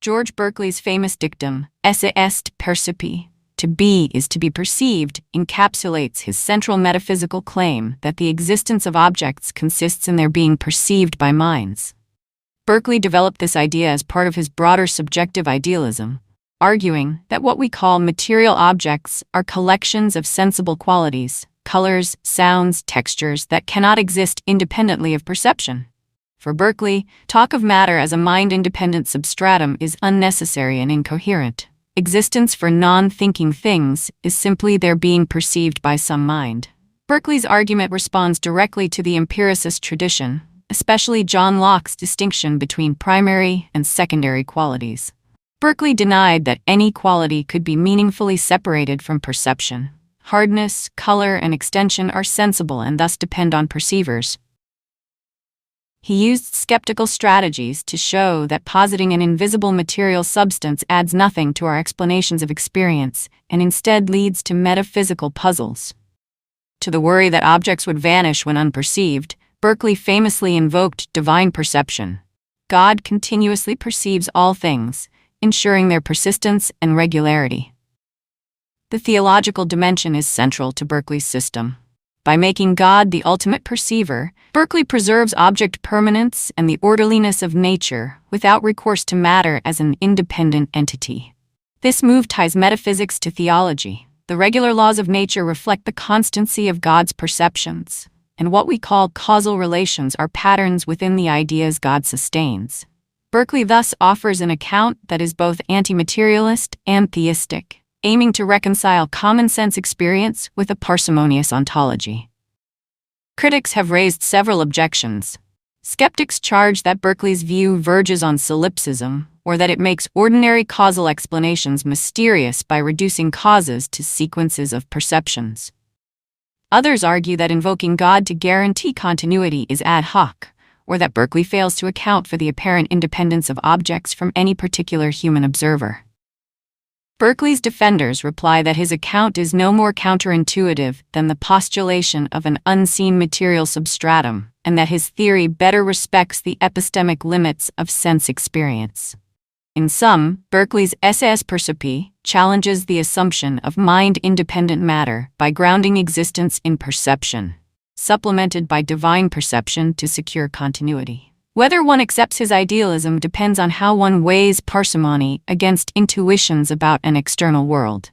George Berkeley's famous dictum, Esse est Percipi, to be is to be perceived, encapsulates his central metaphysical claim that the existence of objects consists in their being perceived by minds. Berkeley developed this idea as part of his broader subjective idealism, arguing that what we call material objects are collections of sensible qualities, colors, sounds, textures that cannot exist independently of perception. For Berkeley, talk of matter as a mind-independent substratum is unnecessary and incoherent. Existence for non-thinking things is simply their being perceived by some mind. Berkeley's argument responds directly to the empiricist tradition, especially John Locke's distinction between primary and secondary qualities. Berkeley denied that any quality could be meaningfully separated from perception. Hardness, color, and extension are sensible and thus depend on perceivers. He used skeptical strategies to show that positing an invisible material substance adds nothing to our explanations of experience and instead leads to metaphysical puzzles. To the worry that objects would vanish when unperceived, Berkeley famously invoked divine perception. God continuously perceives all things, ensuring their persistence and regularity. The theological dimension is central to Berkeley's system. By making God the ultimate perceiver, Berkeley preserves object permanence and the orderliness of nature without recourse to matter as an independent entity. This move ties metaphysics to theology. The regular laws of nature reflect the constancy of God's perceptions, and what we call causal relations are patterns within the ideas God sustains. Berkeley thus offers an account that is both anti-materialist and theistic, aiming to reconcile common-sense experience with a parsimonious ontology. Critics have raised several objections. Skeptics charge that Berkeley's view verges on solipsism, or that it makes ordinary causal explanations mysterious by reducing causes to sequences of perceptions. Others argue that invoking God to guarantee continuity is ad hoc, or that Berkeley fails to account for the apparent independence of objects from any particular human observer. Berkeley's defenders reply that his account is no more counterintuitive than the postulation of an unseen material substratum, and that his theory better respects the epistemic limits of sense experience. In sum, Berkeley's Esse est Percipi challenges the assumption of mind-independent matter by grounding existence in perception, supplemented by divine perception to secure continuity. Whether one accepts his idealism depends on how one weighs parsimony against intuitions about an external world.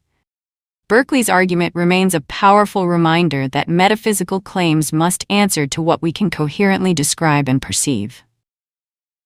Berkeley's argument remains a powerful reminder that metaphysical claims must answer to what we can coherently describe and perceive.